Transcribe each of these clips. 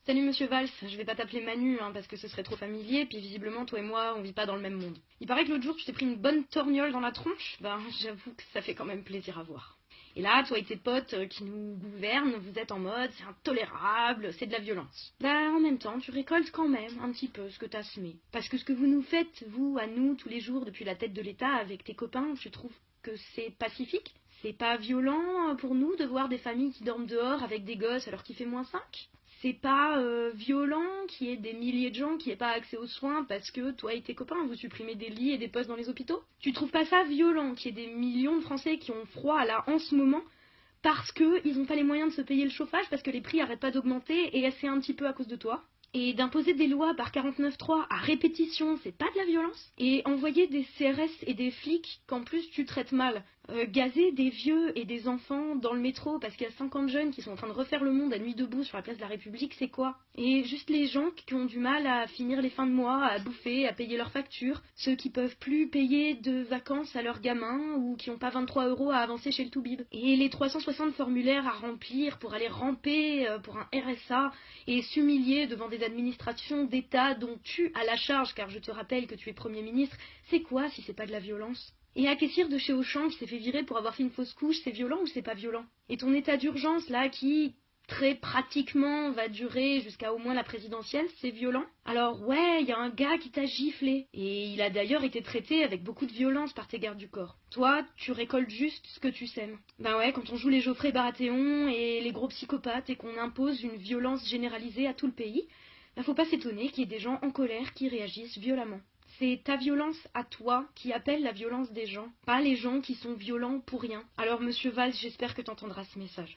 Salut Monsieur Valls, je vais pas t'appeler Manu parce que ce serait trop familier, puis visiblement toi et moi on vit pas dans le même monde. Il paraît que l'autre jour tu t'es pris une bonne torgnole dans la tronche, j'avoue que ça fait quand même plaisir à voir. Et là, toi et tes potes qui nous gouvernent, vous êtes en mode c'est intolérable, c'est de la violence. En même temps, tu récoltes quand même un petit peu ce que t'as semé. Parce que ce que vous nous faites, vous, à nous, tous les jours depuis la tête de l'État avec tes copains, tu trouves que c'est pacifique? C'est pas violent pour nous de voir des familles qui dorment dehors avec des gosses alors qu'il fait -5? C'est pas violent qu'il y ait des milliers de gens qui n'aient pas accès aux soins parce que toi et tes copains, vous supprimez des lits et des postes dans les hôpitaux? Tu trouves pas ça violent qu'il y ait des millions de Français qui ont froid là en ce moment parce qu'ils n'ont pas les moyens de se payer le chauffage, parce que les prix n'arrêtent pas d'augmenter et c'est un petit peu à cause de toi? Et d'imposer des lois par 49.3 à répétition, c'est pas de la violence? Et envoyer des CRS et des flics qu'en plus tu traites mal, gazer des vieux et des enfants dans le métro parce qu'il y a 50 jeunes qui sont en train de refaire le monde à nuit debout sur la place de la République, c'est quoi? Et juste les gens qui ont du mal à finir les fins de mois, à bouffer, à payer leurs factures, ceux qui peuvent plus payer de vacances à leurs gamins ou qui n'ont pas 23 € à avancer chez le Toubib. Et les 360 formulaires à remplir pour aller ramper pour un RSA et s'humilier devant des administrations d'État dont tu as la charge, car je te rappelle que tu es Premier ministre, c'est quoi si c'est pas de la violence? Et un caissière de chez Auchan qui s'est fait virer pour avoir fait une fausse couche, c'est violent ou c'est pas violent? Et ton état d'urgence là qui, très pratiquement, va durer jusqu'à au moins la présidentielle, c'est violent? Alors ouais, il y a un gars qui t'a giflé, et il a d'ailleurs été traité avec beaucoup de violence par tes gardes du corps. Toi, tu récoltes juste ce que tu sèmes. Ouais, quand on joue les Geoffrey Baratheon et les gros psychopathes et qu'on impose une violence généralisée à tout le pays, faut pas s'étonner qu'il y ait des gens en colère qui réagissent violemment. C'est ta violence à toi qui appelle la violence des gens, pas les gens qui sont violents pour rien. Alors Monsieur Valls, j'espère que tu entendras ce message.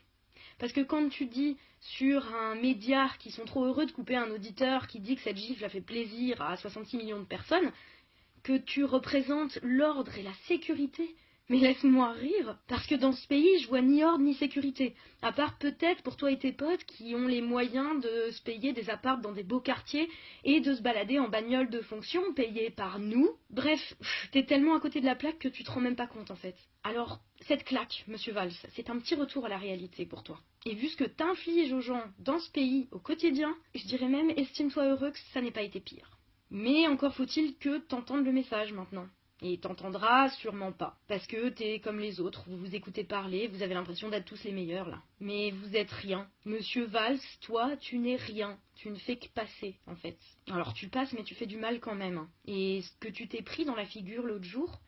Parce que quand tu dis sur un média qui sont trop heureux de couper un auditeur qui dit que cette gifle a fait plaisir à 66 millions de personnes, que tu représentes l'ordre et la sécurité, mais laisse-moi rire, parce que dans ce pays, je vois ni ordre ni sécurité. À part peut-être pour toi et tes potes qui ont les moyens de se payer des apparts dans des beaux quartiers et de se balader en bagnole de fonction payée par nous. Bref, t'es tellement à côté de la plaque que tu te rends même pas compte en fait. Alors, cette claque, Monsieur Valls, c'est un petit retour à la réalité pour toi. Et vu ce que t'infliges aux gens dans ce pays au quotidien, je dirais même estime-toi heureux que ça n'ait pas été pire. Mais encore faut-il que t'entendes le message maintenant. Et t'entendras sûrement pas. Parce que t'es comme les autres, vous vous écoutez parler, vous avez l'impression d'être tous les meilleurs là. Mais vous êtes rien. Monsieur Valls, toi, tu n'es rien. Tu ne fais que passer, en fait. Alors tu passes, mais tu fais du mal quand même. Et ce que tu t'es pris dans la figure l'autre jour,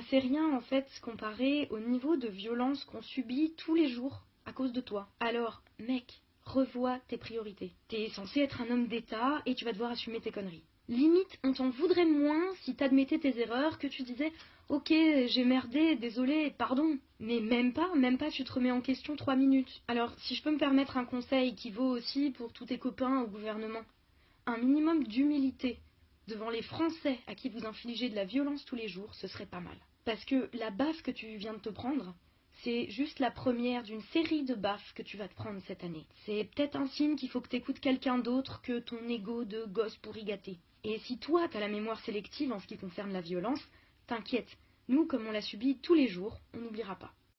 c'est rien en fait comparé au niveau de violence qu'on subit tous les jours à cause de toi. Alors, mec, revois tes priorités. T'es censé être un homme d'État et tu vas devoir assumer tes conneries. Limite, on t'en voudrait moins si t'admettais tes erreurs, que tu disais « Ok, j'ai merdé, désolé, pardon ». Mais même pas, tu te remets en question 3 minutes. Alors, si je peux me permettre un conseil qui vaut aussi pour tous tes copains au gouvernement, un minimum d'humilité devant les Français à qui vous infligez de la violence tous les jours, ce serait pas mal. Parce que la baffe que tu viens de te prendre, c'est juste la première d'une série de baffes que tu vas te prendre cette année. C'est peut-être un signe qu'il faut que t'écoutes quelqu'un d'autre que ton ego de gosse pourri gâté. Et si toi, t'as la mémoire sélective en ce qui concerne la violence, t'inquiète, nous, comme on l'a subi tous les jours, on n'oubliera pas.